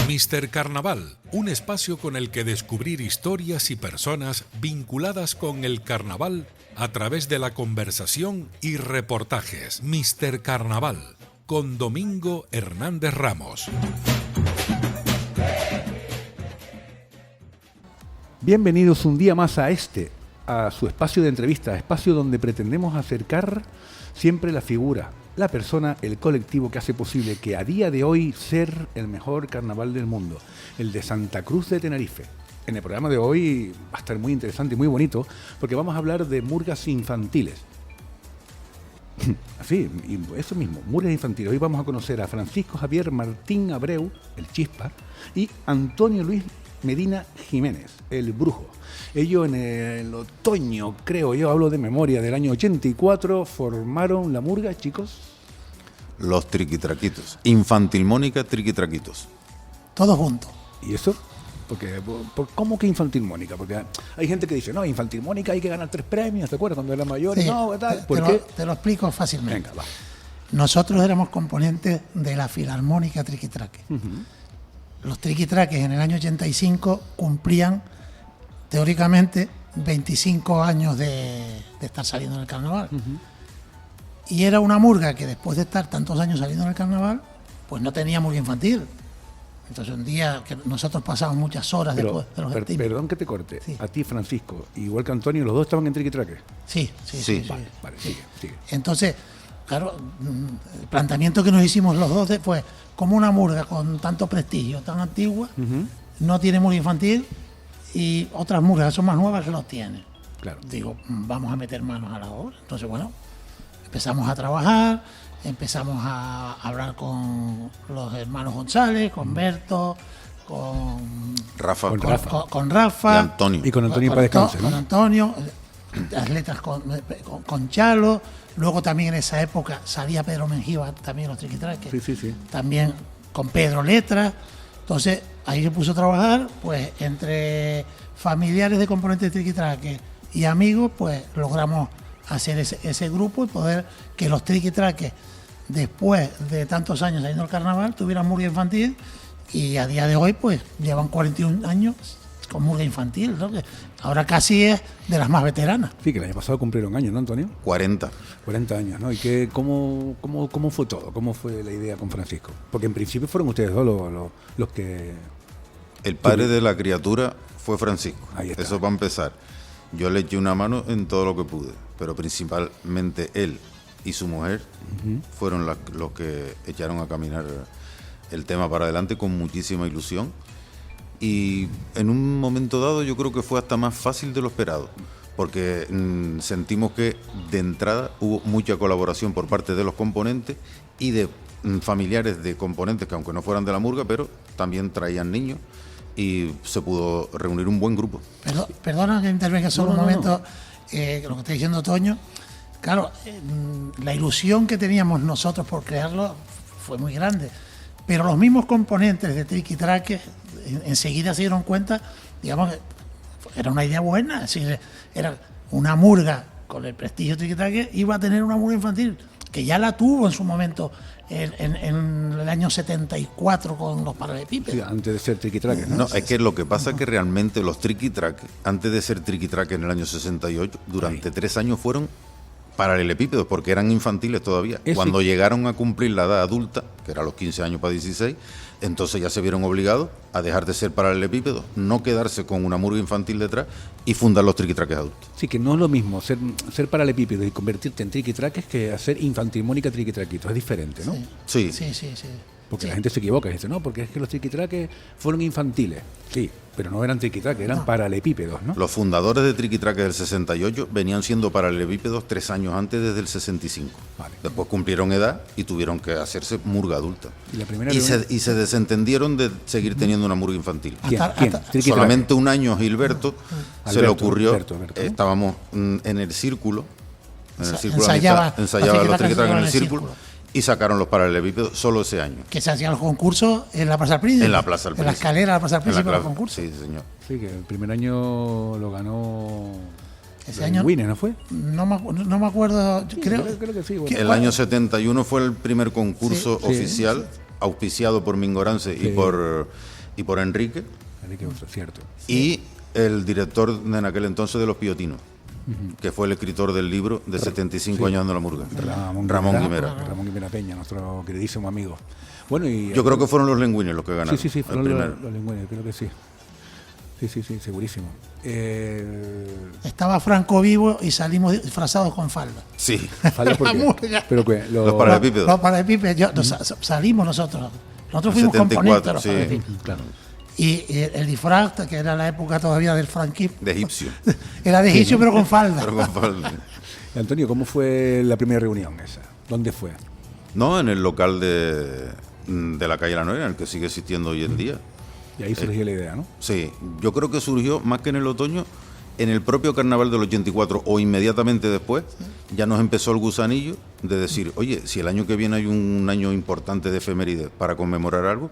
Mister Carnaval, un espacio con el que descubrir historias y personas vinculadas con el carnaval a través de la conversación y reportajes. Mister Carnaval, con Domingo Hernández Ramos. Bienvenidos un día más a su espacio de entrevista, espacio donde pretendemos acercar siempre la figura, la persona, el colectivo que hace posible que a día de hoy ser el mejor carnaval del mundo, el de Santa Cruz de Tenerife. En el programa de hoy va a estar muy interesante y muy bonito porque vamos a hablar de murgas infantiles. Así, eso mismo, murgas infantiles. Hoy vamos a conocer a Francisco Javier Martín Abreu, el Chispa, y Antonio Luis Medina Jiménez, el Brujo. Ellos en el otoño, creo yo, hablo de memoria, del año 84, formaron la murga, chicos. Los Triquitraquitos. Infantilmónica Triquitraquitos. Todos juntos. ¿Y eso? Porque, ¿cómo que Infantilmónica? Porque hay gente que dice, no, Infantilmónica hay que ganar 3 premios, ¿te acuerdas? Cuando era mayor, Sí, no, tal. Te lo explico fácilmente. Venga, va. Nosotros éramos componentes de la Filarmónica Triquitraque. Los Triquitraques en el año 85 cumplían teóricamente 25 años de estar saliendo en el carnaval. Y era una murga que después de estar tantos años saliendo en el carnaval, pues no tenía murga infantil. Entonces un día que nosotros pasamos muchas horas después de los festivos. Perdón que te corte. Sí. A ti, Francisco, igual que Antonio, los dos estaban en Triquitraque. Sí. Vale, sigue. Entonces, claro, el planteamiento que nos hicimos los dos fue, como una murga con tanto prestigio, tan antigua, no tiene murga infantil y otras murgas son más nuevas que los tienen. Claro. Digo, vamos a meter manos a la obra. Entonces, bueno, empezamos a trabajar, empezamos a hablar con los hermanos González, con Berto, con Rafa. con Rafa. Y Antonio. Y con Antonio para descansar, ¿no? Con Antonio, las letras con Chalo. Luego también en esa época salía Pedro Mengíbar, también los Triquitraques. Sí. También con Pedro Letras. Entonces ahí se puso a trabajar, pues entre familiares de componentes de Triquitraques y amigos, pues logramos hacer ese grupo y poder que los Triquitraques, después de tantos años saliendo al carnaval, tuvieran murga infantil y a día de hoy pues llevan 41 años con murga infantil, ¿no? Que ahora casi es de las más veteranas. Sí, que el año pasado cumplieron años, ¿no, Antonio? 40. 40 años, ¿no? ¿Y cómo fue todo? ¿Cómo fue la idea con Francisco? Porque en principio fueron ustedes dos los que... El padre de la criatura fue Francisco. Ahí está. Eso para empezar. Yo le eché una mano en todo lo que pude, pero principalmente él y su mujer fueron los que echaron a caminar el tema para adelante con muchísima ilusión. Y en un momento dado yo creo que fue hasta más fácil de lo esperado, porque sentimos que de entrada hubo mucha colaboración por parte de los componentes y de familiares de componentes que aunque no fueran de la murga, pero también traían niños y se pudo reunir un buen grupo. Perdona que intervenga solo un momento, lo que está diciendo Toño. Claro, la ilusión que teníamos nosotros por crearlo fue muy grande, pero los mismos componentes de Triquitraques enseguida se dieron cuenta, digamos, que era una idea buena, es decir, era una murga con el prestigio de Triquitraques, iba a tener una murga infantil, que ya la tuvo en su momento en el año 74 con los Paralelepípedos. Sí, antes de ser Triquitraques, ¿no? No, es que lo que pasa es que realmente los Triquitraques, antes de ser Triquitraques en el año 68, durante 3 años fueron paralelepípedos, porque eran infantiles todavía. Cuando llegaron a cumplir la edad adulta, que era los 15 años para 16, entonces ya se vieron obligados a dejar de ser paralelepípedos, no quedarse con una murga infantil detrás y fundar los Triquitraques adultos. Sí, que no es lo mismo ser paralelepípedo y convertirte en Triquitraques que hacer Infantilmónica Triquitraquitos. Es diferente, ¿no? Sí. Porque la gente se equivoca y dice, no, porque es que los Triquitraques fueron infantiles. Sí, pero no eran Triquitraques, eran paralelepípedos, ¿no? Los fundadores de Triquitraques del 68 venían siendo paralelepípedos 3 años antes, desde el 65. Vale. Después cumplieron edad y tuvieron que hacerse murga adulta. Y se desentendieron de seguir teniendo una murga infantil. ¿Quién? Solamente un año Gilberto se le ocurrió, Alberto. estábamos en el círculo, Ensayaba los Triquitraques en el círculo. Y sacaron los paralelepípedos solo ese año. Que se hacían los concursos en la Plaza del Príncipe. En la Plaza del Príncipe. En la escalera de la Plaza del Príncipe, los concursos. Sí, señor. Sí, que el primer año lo ganó Ese año Winner, ¿no fue? No me acuerdo. Sí, creo que sí. Bueno. El año 71 fue el primer concurso oficial, auspiciado por Mingorance y por y por Enrique, cierto. y el director en aquel entonces de Los Piotinos, que fue el escritor del libro de 75 años dando la murga, Ramón Guimera. Ramón Guimera Peña, nuestro queridísimo amigo. Bueno, y yo creo que fueron los Lengüines los que ganaron. Sí, fueron el los primero. Lengüines, creo que sí. Sí, segurísimo. Estaba Franco vivo y salimos disfrazados con falda. Sí. ¿Falda por La qué? murga. Pero que Los paralelepípedos. Los paralelepípedos, salimos nosotros. Nosotros fuimos 74, componentes de los sí. paralelepípedos. claro. Y el disfraz, que era la época todavía del franquismo, De egipcio. era de egipcio pero con falda. Pero con falda. Antonio, ¿cómo fue la primera reunión esa? ¿Dónde fue? No, en el local de la calle La Noria, en el que sigue existiendo hoy en día. Y ahí surgió la idea, ¿no? Sí, yo creo que surgió más que en el otoño, en el propio carnaval del 84 o inmediatamente después, ya nos empezó el gusanillo de decir, oye, si el año que viene hay un año importante de efemérides para conmemorar algo,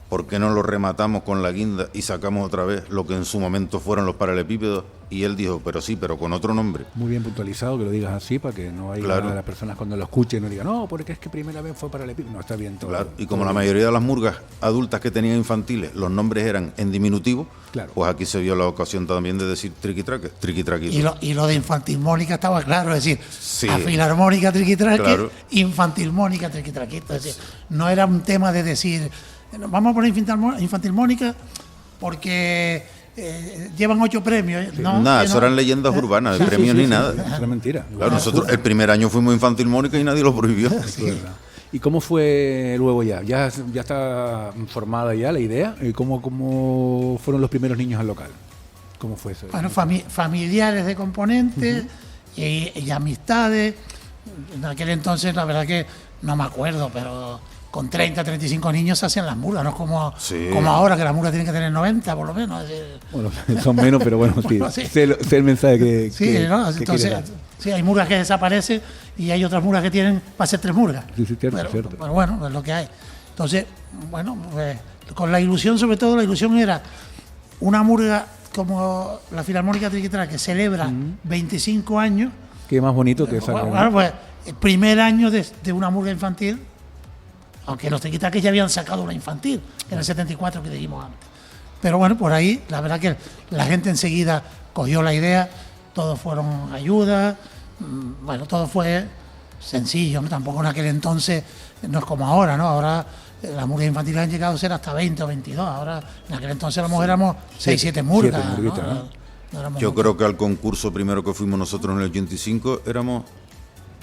¿por qué no lo rematamos con la guinda y sacamos otra vez lo que en su momento fueron los paralelepípedos? Y él dijo, pero sí, pero con otro nombre. Muy bien puntualizado que lo digas así para que no haya Claro. las personas cuando lo escuchen no digan, no, porque es que primera vez fue paralelepípedo. No, está bien todo. Claro, y como la mayoría de las murgas adultas que tenían infantiles, los nombres eran en diminutivo, Claro. pues aquí se vio la ocasión también de decir triquitraquito. Y lo de infantilmónica estaba claro, es decir, Sí. a filarmónica triquitraque, Claro. infantilmónica triquitraquito. Es decir, no era un tema de decir, vamos a poner infantilmónica porque llevan 8 premios. ¿no? Nada, Que eso no- eran leyendas urbanas, de premios ni nada. Eso era mentira. Claro, nosotros el primer año fuimos infantilmónica y nadie lo prohibió. Es verdad. ¿Y cómo fue luego ya? ¿Ya está formada ya la idea? ¿Y cómo fueron los primeros niños al local? ¿Cómo fue eso? Bueno, familiares de componentes y amistades. En aquel entonces, la verdad que no me acuerdo, pero con 30, 35 niños se hacían las murgas, no como, Sí. como ahora, que las murgas tienen que tener 90 por lo menos. Bueno, son menos, pero bueno, sí. Bueno, sí. Sé el mensaje que Sí, que- ¿no? que Entonces, quiere dar. sí, hay murgas que desaparecen y hay otras murgas que tienen para ser 3 murgas. Sí, cierto, pero, cierto. pero bueno, es lo que hay. Entonces, bueno, pues, con la ilusión, sobre todo, la ilusión era una murga como la Filarmónica Triquitraque, que celebra 25 años. Qué más bonito que esa. Bueno, pues, el primer año de una murga infantil, aunque los triquitraques ya habían sacado una infantil, en el 74 que dijimos antes. Pero bueno, por ahí, la verdad que la gente enseguida cogió la idea, todos fueron ayudas, bueno, todo fue sencillo, ¿no? Tampoco en aquel entonces, no es como ahora, ¿no? Ahora las murgas infantiles han llegado a ser hasta 20 o 22, ahora en aquel entonces a lo mejor éramos 6, 7 murgas, 7 murguitas, ¿no? ¿no? No éramos Yo muchos. creo que al concurso primero que fuimos nosotros en el 85 éramos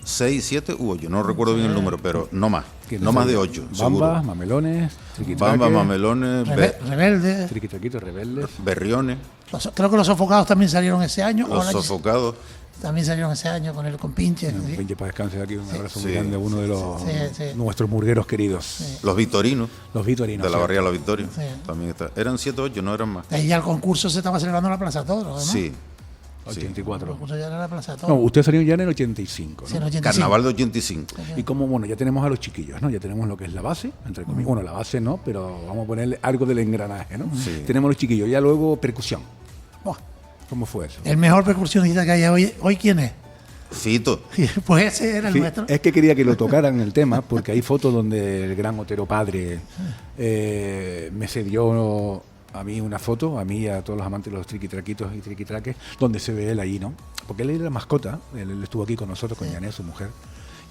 6, 7 u 8, no recuerdo bien el número, pero no más, ¿Quién no es? más de 8, Bambas, seguro. mamelones, triquitraques, Bambas, mamelones, Rebelde. triquitraquitos, rebeldes. berriones, Creo que los sofocados también salieron ese año. o los el año- sofocados. También salieron ese año con Pinche. ¿sí? Pinche para descanse de aquí, un abrazo muy Sí. grande a uno de los Sí. nuestros murgueros queridos, Los victorinos, los vitorinos. de la ¿cierto? barriada La Victoria. Sí. También está. Eran 7 o 8, no eran más. De ahí ya el concurso se estaba celebrando en la Plaza Toro, ¿no? Sí. El 84. concurso ya era en la Plaza No, Toro. usted salió ya en el 85, ¿no? Sí, en el 85. Carnaval de 85. Y como, bueno, ya tenemos a los chiquillos, ¿no? Ya tenemos lo que es la base, entre comillas. Bueno, la base no, pero vamos a ponerle algo del engranaje, ¿no? Sí. Tenemos los chiquillos, ya luego percusión. Buah, ¿Cómo fue eso? el mejor percusionista que hay hoy ¿quién es? Fito. Pues ese era el Sí, nuestro. es que quería que lo tocaran el tema, porque hay fotos donde el gran Otero padre me cedió a mí una foto, a mí y a todos los amantes de los triquitraquitos y triquitraques, donde se ve él ahí, ¿no? Porque él era mascota, él estuvo aquí con nosotros, con Yané, su mujer,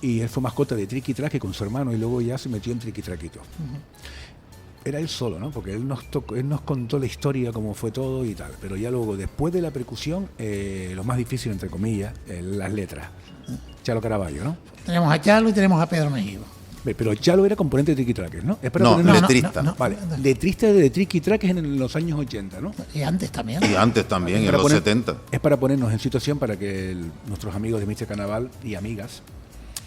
y él fue mascota de triquitraque con su hermano y luego ya se metió en triquitraquito. Era él solo, ¿no? Porque él nos contó la historia, cómo fue todo y tal. Pero ya luego, después de la percusión, lo más difícil, entre comillas, las letras. Chalo Caraballo, ¿no? Tenemos a Chalo y tenemos a Pedro Mejido. Pero Chalo era componente de triquitraques, ¿no? Es No, ponernos- letrista. Vale, letrista de triquitraques en los años 80, ¿no? Y antes también. Y antes también, en Para los poner- 70. Es para ponernos en situación para que nuestros amigos de Mr. Carnaval y amigas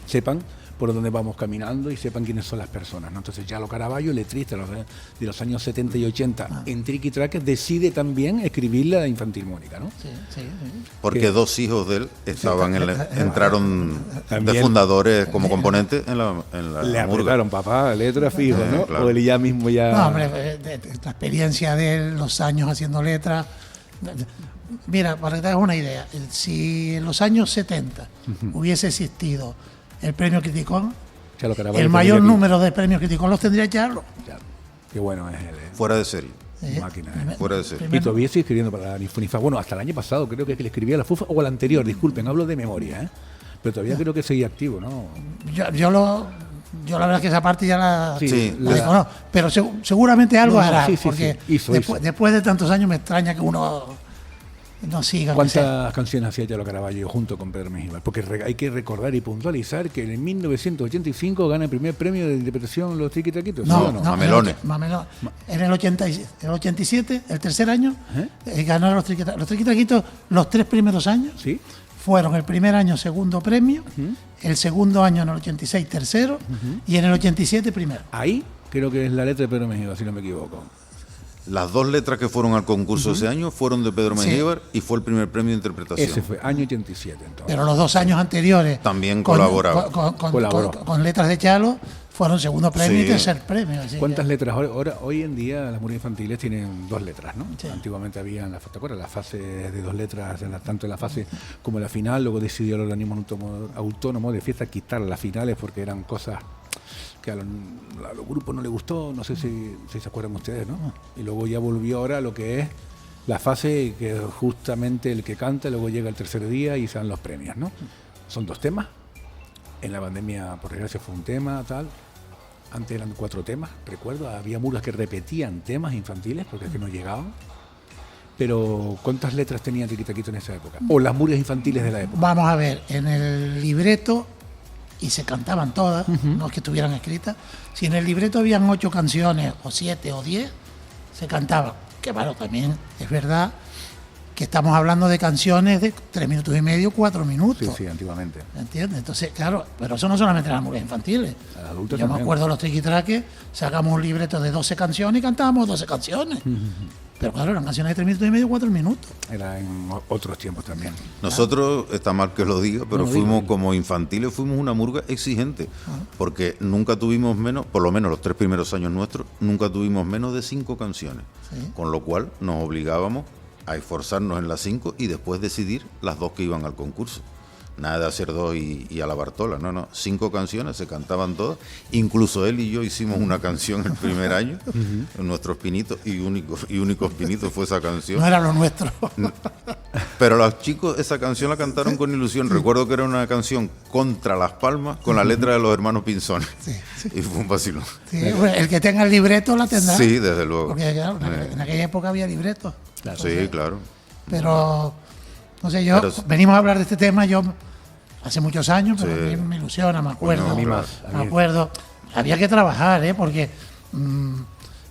sepan por dónde vamos caminando y sepan quiénes son las personas, ¿no? Entonces Chalo Caraballo, letrista de los años 70 y 80 en triquitraques, decide también escribir la infantilmónica, ¿no? Sí, sí, sí. Porque ¿Qué? 2 hijos de él estaban entraron También. de fundadores como componentes en la Le murga. apretaron papá, letra fijo, ¿no? claro. O él ya mismo ya... No, hombre, la experiencia de él, los años haciendo letras. Mira, para que te hagas una idea, si en los años 70 hubiese existido el premio Criticón, Chalo Caraballo el mayor tendría que- número de premios Criticón los tendría Charlo. Claro. Qué bueno es él, ¿eh? Fuera de serie. Máquina. Fuera de serie. Y todavía sigue escribiendo para la Funifa. Bueno, hasta el año pasado creo que le escribía a la FUFA, o al anterior, disculpen, hablo de memoria, ¿eh? Pero todavía creo que seguía activo, ¿no? Yo la verdad es que esa parte ya la Sí, la desconozco, pero seguramente algo hará, sí, porque hizo. después de tantos años me extraña que uno no siga. ¿Cuántas canciones hacía Chalo Caraballo junto con Pedro Mengíbar? Porque hay que recordar y puntualizar que en 1985 gana el primer premio de interpretación Los Triquitaquitos. ¿sí o no? Mamelones. En el 87, el tercer año, ganaron los Triquitaquitos los 3 primeros años. ¿Sí? Fueron el primer año segundo premio, el segundo año en el 86 tercero y en el 87 primero. Ahí creo que es la letra de Pedro Mengíbar, si no me equivoco. Las 2 letras que fueron al concurso ese año fueron de Pedro Sí. Mengíbar y fue el primer premio de interpretación. Ese fue, año 87 entonces. Pero los 2 años anteriores También colaboraba. Colaboró. Con letras de Chalo fueron segundo premio Sí. y tercer premio. Así ¿Cuántas que- letras? Hoy en día las murgas infantiles tienen 2 letras, ¿no? Sí. Antiguamente había en la fase de 2 letras, tanto en la fase como en la final. Luego decidió el organismo autónomo de fiesta quitar las finales porque eran cosas que a los grupos no les gustó, no sé si se acuerdan ustedes, ¿no? Y luego ya volvió ahora a lo que es la fase que es justamente el que canta, luego llega el tercer día y se dan los premios, ¿no? Son 2 temas. En la pandemia, por desgracia, fue un tema, tal. Antes eran 4 temas, recuerdo. Había murgas que repetían temas infantiles porque es que no llegaban. Pero, ¿cuántas letras tenía Triquitaquito en esa época? O las murgas infantiles de la época. Vamos a ver, en el libreto, y se cantaban todas, no es que estuvieran escritas, si en el libreto habían 8 canciones, o 7 o 10, se cantaban. Que bueno, también es verdad que estamos hablando de canciones de 3 minutos y medio, 4 minutos. Sí, antiguamente. ¿Entiendes? Entonces, claro, pero eso no solamente las murgas infantiles. A las adultas Yo me también. acuerdo de los triquitraques, sacamos un libreto de 12 canciones y cantábamos 12 canciones. Pero claro, eran canciones de 3 minutos y medio, 4 minutos. Era en otros tiempos también. Nosotros, está mal que lo diga, pero No, fuimos digo. como infantiles, fuimos una murga exigente, porque nunca tuvimos menos, por lo menos los 3 primeros años nuestros, nunca tuvimos menos de 5 canciones, Sí. con lo cual nos obligábamos a esforzarnos en las 5 y después decidir las 2 que iban al concurso. Nada de hacer 2 y a la Bartola, no, 5 canciones, se cantaban todas, incluso él y yo hicimos una canción el primer año, nuestros pinitos y únicos pinitos fue esa canción. No era lo nuestro. Pero los chicos esa canción la cantaron con ilusión. Recuerdo que era una canción contra Las Palmas con la letra de los hermanos Pinzones. Y fue un vacilo. Sí, bueno, el que tenga el libreto la tendrá. Sí, desde luego. Porque claro, en aquella época había libretos. Sí, claro. Pero, no sé, Pero- venimos a hablar de este tema, yo hace muchos años, pero Sí. a mí me ilusiona, me acuerdo. Coño, a mí más, a me mí. acuerdo. Había que trabajar, porque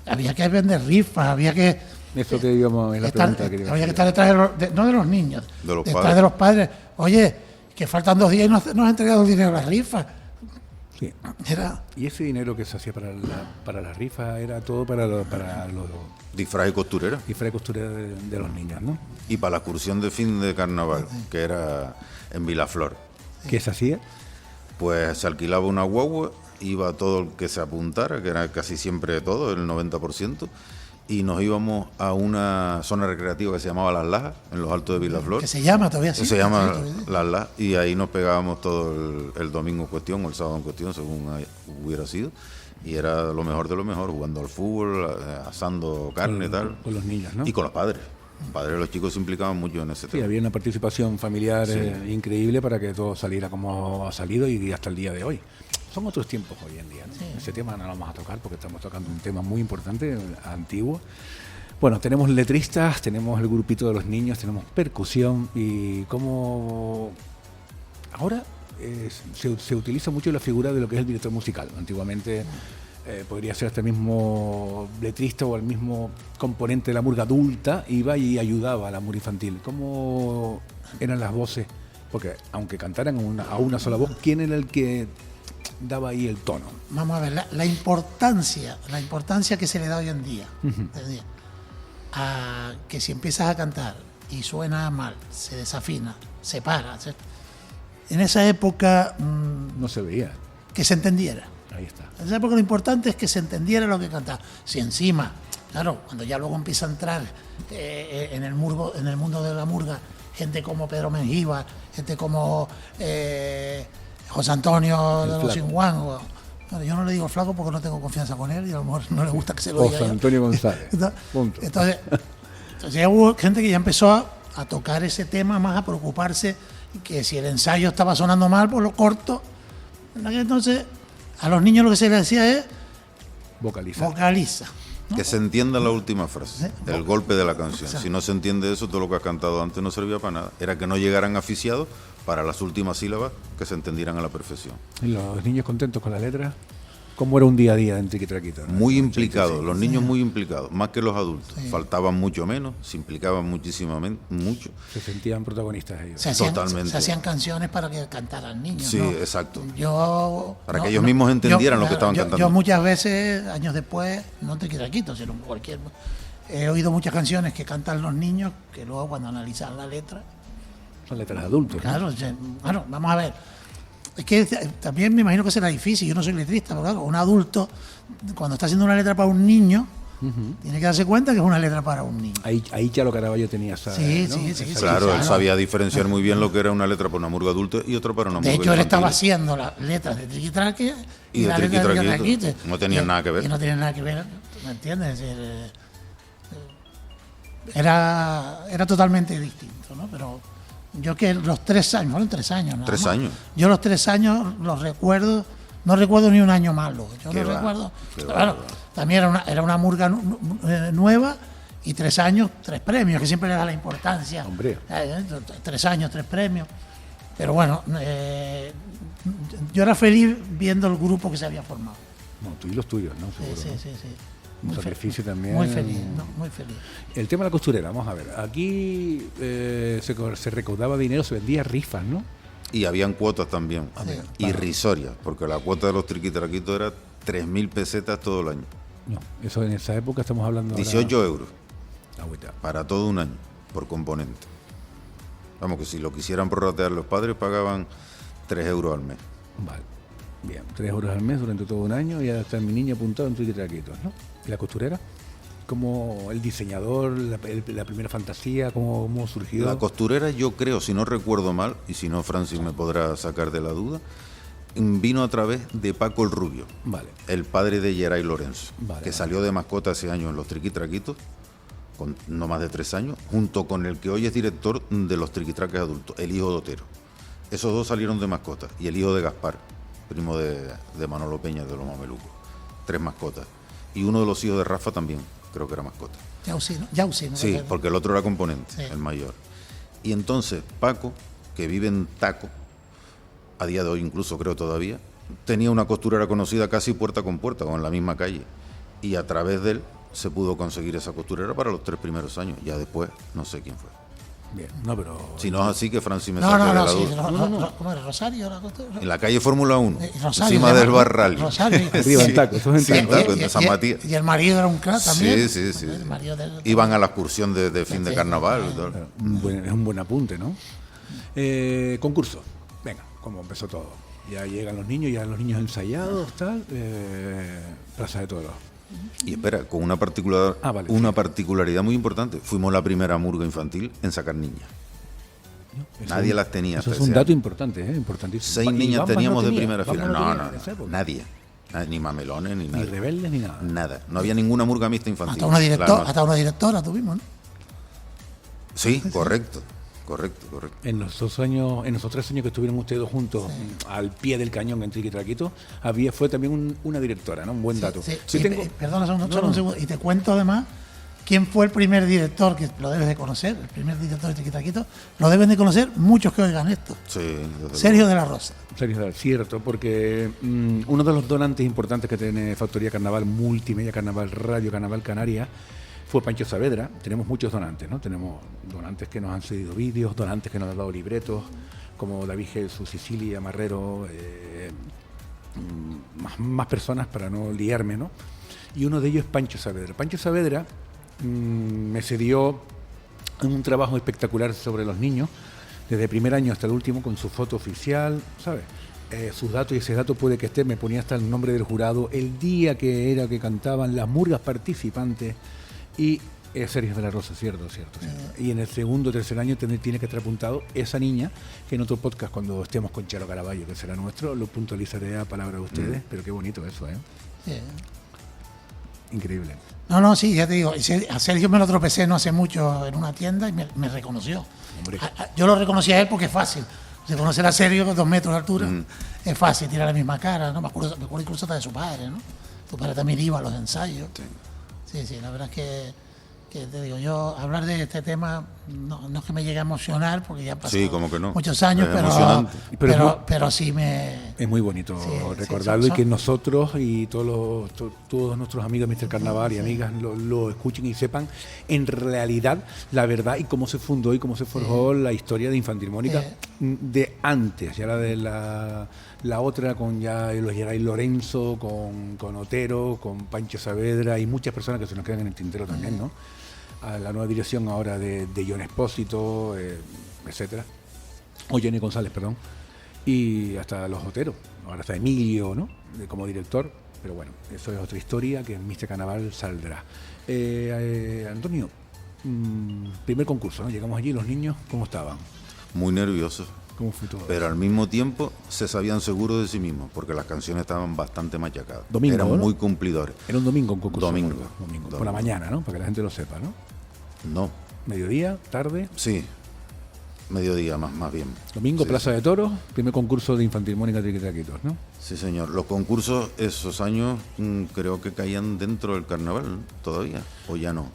había que vender rifas, había que Eso que digamos es la estar, pregunta que iba a había que hacer. estar detrás no de los niños, De los detrás padres. de los padres. Oye, que faltan 2 días y no has entregado el dinero a las rifas. Sí. Era, Y ese dinero que se hacía para la rifa era todo para los Disfraz y costurera. disfraces de costura de los niños, ¿no? Y para la excursión de fin de carnaval, que era en Vilaflor. ¿Qué se hacía? Pues se alquilaba una guagua, iba todo el que se apuntara, que era casi siempre todo, el 90%, y nos íbamos a una zona recreativa que se llamaba Las Lajas, en los altos de Vilaflor. que se llama todavía así. Se llama Sí, todavía. Las Lajas, y ahí nos pegábamos todo el domingo en cuestión, o el sábado en cuestión, según hubiera sido. Y era lo mejor de lo mejor, jugando al fútbol, asando carne y tal. Con los niños, ¿no? Y con los padres. Los padres de los chicos se implicaban mucho en ese Sí, tema. había una participación familiar increíble para que todo saliera como ha salido y hasta el día de hoy. Son otros tiempos hoy en día, ¿no? Ese tema no lo vamos a tocar porque estamos tocando un tema muy importante, antiguo. Bueno, tenemos letristas, tenemos el grupito de los niños, tenemos percusión y como ahora se utiliza mucho la figura de lo que es el director musical. Antiguamente podría ser hasta el mismo letrista o el mismo componente de la murga adulta, iba y ayudaba a la murga infantil. ¿Cómo eran las voces? Porque aunque cantaran a una sola voz, ¿quién era el que daba ahí el tono? Vamos a ver, la importancia que se le da hoy en día, a que si empiezas a cantar y suena mal, se desafina, se para. En esa época, No se veía. que se entendiera. Ahí está. En esa época lo importante es que se entendiera lo que cantaba. Si encima, claro, cuando ya luego empieza a entrar en el mundo de la murga, gente como Pedro Mengíbar, gente como José Antonio de los Flaco. Singuán Bueno, yo no le digo flaco porque no tengo confianza con él y a lo mejor no le gusta que se lo diga José yo. Antonio González. Punto. Entonces ya hubo gente que ya empezó a tocar ese tema, más a preocuparse que si el ensayo estaba sonando mal, pues lo corto. Entonces, a los niños lo que se les decía es vocaliza. ¿no? Que se entienda la última frase, el golpe de la canción. Exacto. Si no se entiende eso, todo lo que has cantado antes no servía para nada. Era que no llegaran aficiados para las últimas sílabas que se entendieran a la perfección. ¿Y los niños contentos con la letra? ¿Cómo era un día a día en Triqui Traquito? ¿No? Muy implicados, los niños muy implicados, más que los adultos. Sí. Faltaban mucho menos, se implicaban mucho. Se sentían protagonistas ellos. Totalmente. Se hacían canciones para que cantaran niños. Sí, ¿no? exacto. Para que ellos mismos entendieran lo que estaban cantando. Yo muchas veces, años después, no te Traquito, sino cualquier... He oído muchas canciones que cantan los niños que luego cuando analizan la letra... Son letras de adultos. Claro, bueno, vamos a ver. Es que también me imagino que será difícil, yo no soy letrista, pero claro, un adulto, cuando está haciendo una letra para un niño, tiene que darse cuenta que es una letra para un niño. Ahí Chalo Caraballo tenía esa... Sí, ¿no? sí. Claro, él claro. sabía diferenciar muy bien lo que era una letra para una murga adulta y otra para una murga De hecho, él estaba infantil. haciendo las letras de Triqui Traque Y de la Triqui letra de Traquito. Traquite. No tenían nada que ver. Y no tenían nada que ver, ¿me entiendes? Es decir, era totalmente distinto, ¿no? Pero yo que los 3 años, fueron 3 años. Nada 3 más. años. Yo los 3 años los recuerdo, no recuerdo ni un año malo. Yo Qué no va, recuerdo. qué Claro, va. también era una murga nueva y 3 años, 3 premios, que siempre le da la importancia. Hombre. 3 años, 3 premios. Pero bueno, yo era feliz viendo el grupo que se había formado. No, tú y los tuyos, ¿no? Seguro, ¿no? Sí. Un sacrificio también. Muy feliz, ¿no? Muy feliz. El tema de la costurera, vamos a ver. Aquí se recaudaba dinero, se vendía rifas, ¿no? Y habían cuotas también, irrisorias, porque la cuota de los triquitraquitos era 3.000 pesetas todo el año. No, eso en esa época estamos hablando... 18 euros Agüita. para todo un año, por componente. Vamos, que si lo quisieran prorratear los padres, pagaban 3 euros al mes. Vale. Bien, 3 euros al mes durante todo un año y ya está mi niña apuntado en Triqui Traquitos, ¿no? ¿Y la costurera? ¿Cómo el diseñador, la primera fantasía, cómo surgió? La costurera, yo creo, si no recuerdo mal, y si no, Francis me podrá sacar de la duda, vino a través de Paco el Rubio, Vale. el padre de Geray Lorenzo, Vale, que vale. salió de mascota hace años en los Triquitraquitos, con no más de 3 años, junto con el que hoy es director de los Triquitraques adultos, el hijo de Otero. Esos dos salieron de mascota, y el hijo de Gaspar, primo de Manolo Peña, de los Mamelucos. 3 mascotas. Y uno de los hijos de Rafa también, creo que era mascota. Yausi, ¿no? Sí, porque el otro era componente, Sí. el mayor. Y entonces Paco, que vive en Taco, a día de hoy incluso creo todavía, tenía una costurera conocida casi puerta con puerta, o en la misma calle. Y a través de él se pudo conseguir esa costurera para los 3 primeros años. Ya después, no sé quién fue. Bien, no, pero... Si no es así, que Francis me No, saque de la sí. duda. ¿Cómo era? ¿Rosario? En la calle Fórmula 1, Rosario, encima del bar Rally. Rosario. Arriba en Taco, eso es en Sí, en Taco. Taco, en San Matías. Y el marido era un crack también. Sí. El marido de- Iban a la excursión de fin de Sí, carnaval. y tal. Es un buen apunte, ¿no? Concurso. Venga, ¿cómo empezó todo? Ya llegan los niños ensayados, tal. Plaza de Toros. Y espera, con una Vale. una particularidad muy importante. Fuimos la primera murga infantil en sacar niñas. Eso Nadie es- las tenía Eso hasta es un ese dato año. importante, importantísimo. 6 ¿Y niñas Bambas teníamos no de tenía? primera ¿Bambas fila. No, tenía en esa época? nadie. Ni mamelones, ni Ni nada. rebeldes ni nada. Nada. No había ninguna murga mixta infantil. Hasta una directora tuvimos, ¿no? Sí, correcto. En los 2 años, en esos 3 años que estuvieron ustedes dos juntos al pie del cañón en Triqui Traquito, fue también una directora, ¿no? Un buen dato. Sí. Sí, Y tengo- perdona, solo un segundo. Y te cuento además quién fue el primer director, que lo debes de conocer, el primer director de Triquitaquito, lo deben de conocer muchos que oigan esto. Sí, desde Sergio luego. de la Rosa. Serio, cierto, porque uno de los donantes importantes que tiene Factoría Carnaval, Multimedia Carnaval, Radio Carnaval Canaria, fue Pancho Saavedra. Tenemos muchos donantes, ¿no? Tenemos donantes que nos han cedido vídeos, donantes que nos han dado libretos, como David Jesús, Sicilia, Marrero, más personas para no liarme, ¿no? Y uno de ellos es Pancho Saavedra. Pancho Saavedra me cedió un trabajo espectacular sobre los niños, desde el primer año hasta el último, con su foto oficial, ¿sabes? Sus datos, y ese dato puede que esté, me ponía hasta el nombre del jurado, el día que era que cantaban las murgas participantes, y Sergio de la Rosa, cierto. Y en el segundo o tercer año tiene que estar apuntado esa niña, que en otro podcast, cuando estemos con Charo Caraballo, que será nuestro, lo puntualizaré a palabra de ustedes, pero qué bonito eso, ¿eh? Sí. Increíble. No, sí, ya te digo, a Sergio me lo tropecé no hace mucho en una tienda y me reconoció. Hombre. Yo lo reconocí a él porque es fácil. Reconocer a Sergio con 2 metros de altura es fácil, tiene la misma cara, ¿no? Me acuerdo incluso hasta de su padre, ¿no? Tu padre también iba a los ensayos. Sí, la verdad es que te digo, yo hablar de este tema no es que me llegue a emocionar porque ya han pasado como que no. muchos años, Es emocionante. pero sí me... Es muy bonito Sí, recordarlo sí, y que nosotros y todos nuestros amigos Mr. Carnaval y amigas lo escuchen y sepan en realidad la verdad y cómo se fundó y cómo se forjó la historia de Infantilmónica de antes, ya la de la otra con ya los Geray Lorenzo, con Otero, con Pancho Saavedra y muchas personas que se nos quedan en el tintero también, ¿no? A la nueva dirección ahora de John Espósito, etcétera, o Jenny González, perdón, y hasta los Otero, ahora está Emilio, ¿no? Como director, pero bueno, eso es otra historia que en Mr. Carnaval saldrá. Antonio, primer concurso, ¿no? Llegamos allí, los niños, ¿cómo estaban? Muy nerviosos. ¿Cómo fue todo? Pero al mismo tiempo se sabían seguros de sí mismos, porque las canciones estaban bastante machacadas. Domingo, eran ¿no? muy cumplidores. Era un domingo un concurso. Domingo. Por la mañana, ¿no? Para que la gente lo sepa, ¿no? No, Mediodía, tarde. sí, mediodía más bien. Domingo, Sí, Plaza de Toros, primer concurso de Infantilmónica Triquetraquitos, ¿no? Sí, señor. Los concursos esos años creo que caían dentro del carnaval, ¿no? Todavía, o ya no.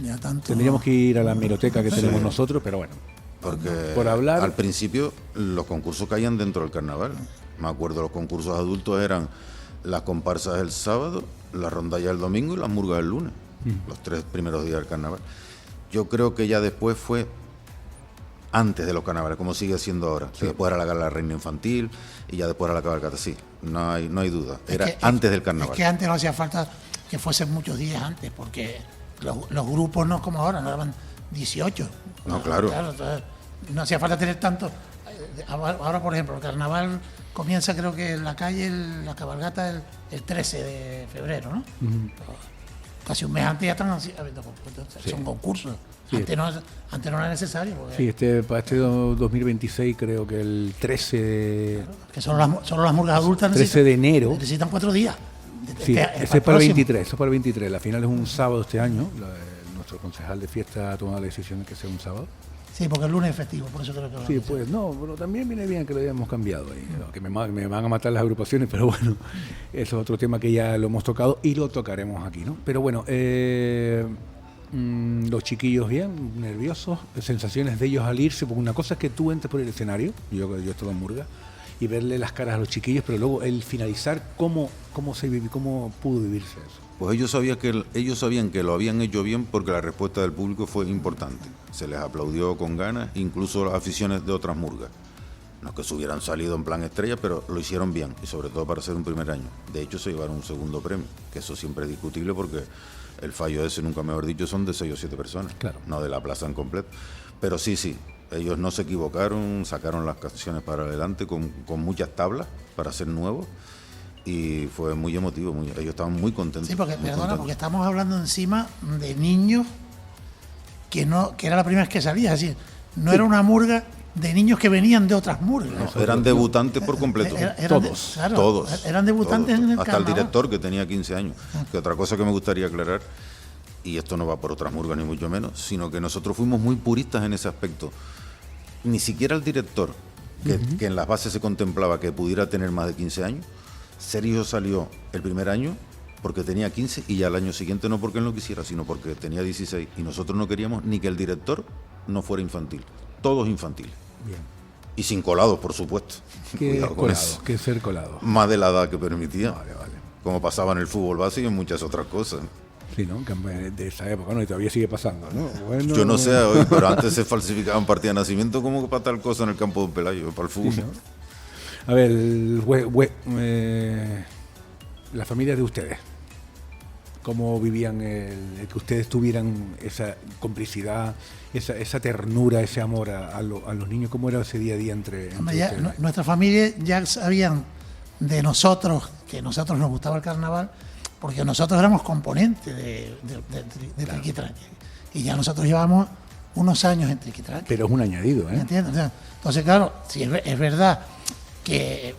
Ya tanto... Tendríamos que ir a la hemeroteca que tenemos nosotros, pero bueno. Porque Por hablar- al principio los concursos caían dentro del carnaval. Me acuerdo, los concursos adultos eran las comparsas el sábado, la rondalla el domingo y las murgas el lunes. Los 3 primeros días del carnaval. Yo creo que ya después fue antes de los carnavales, como sigue siendo ahora. Que después era la gala de la reina infantil y ya después era la cabalgata. Sí, no hay duda. Era antes del carnaval. Es que antes no hacía falta que fuesen muchos días antes, porque los grupos no como ahora, no eran 18. No, claro. Entonces, no hacía falta tener tanto. Ahora, por ejemplo, el carnaval comienza, creo que en la calle, la cabalgata el 13 de febrero, ¿no? Casi un mes antes ya están habiendo concursos. Son concursos. Sí. Antes no era necesario. Porque, Sí, para este 2026 creo que el 13 que solo las murgas adultas 13 de enero. necesitan 4 días. Sí, Este- ese es para el próximo. 23, eso es para el 23. La final es un sábado este año. Nuestro concejal de fiesta ha tomado la decisión de que sea un sábado. Sí, porque el lunes es festivo, por eso creo que lo Sí, han hecho. pues no, pero también viene bien que lo hayamos cambiado ahí, ¿no? Que me van a matar las agrupaciones, pero bueno, eso es otro tema que ya lo hemos tocado y lo tocaremos aquí, ¿no? Pero bueno, los chiquillos bien, nerviosos, sensaciones de ellos al irse, porque una cosa es que tú entres por el escenario, yo he estado en Murga, y verle las caras a los chiquillos, pero luego el finalizar, cómo pudo vivirse eso. Pues ellos sabían que lo habían hecho bien porque la respuesta del público fue importante. Se les aplaudió con ganas, incluso las aficiones de otras murgas. No es que se hubieran salido en plan estrella, pero lo hicieron bien, y sobre todo para ser un primer año. De hecho, se llevaron un segundo premio, que eso siempre es discutible porque el fallo ese, nunca mejor dicho, son de 6 o 7 personas, Claro. no de la plaza en completo. Pero sí, ellos no se equivocaron, sacaron las canciones para adelante con muchas tablas para ser nuevos. Y fue muy emotivo, ellos estaban muy contentos. Sí, porque, muy perdona, contentos. porque estamos hablando encima de niños que era la primera vez que salía, es decir, no era una murga de niños que venían de otras murgas. Eran debutantes por completo. Todos, claro, Todos. eran debutantes todos. en el Hasta carnaval. el director, que tenía 15 años. Que otra cosa que me gustaría aclarar, y esto no va por otras murgas ni mucho menos, sino que nosotros fuimos muy puristas en ese aspecto. Ni siquiera el director, que en las bases se contemplaba que pudiera tener más de 15 años, Sergio salió el primer año porque tenía 15 y ya el año siguiente no porque él no quisiera, sino porque tenía 16. Y nosotros no queríamos ni que el director no fuera infantil. Todos infantiles. Bien. Y sin colados, por supuesto. Que Cuidado con eso. colado, que ser colado. Más de la edad que permitía. Vale. Como pasaba en el fútbol base y en muchas otras cosas. Sí, ¿no? De esa época, ¿no? Y todavía sigue pasando, ¿no? Bueno, Yo no sé hoy, pero antes se falsificaban partidas de nacimiento como que para tal cosa en el campo de un Pelayo, para el fútbol. Sí, ¿no? A ver, la familia de ustedes, ¿cómo vivían el que ustedes tuvieran esa complicidad, esa ternura, ese amor a los niños? ¿Cómo era ese día a día entre Hombre, ya, ustedes? nuestra familia ya sabían de nosotros, que nosotros nos gustaba el carnaval, porque nosotros éramos componentes de Triquitraque. Y ya nosotros llevamos unos años en Triquitraque. Pero es un añadido, ¿eh? ¿Entiendes? Entonces, claro, si es verdad que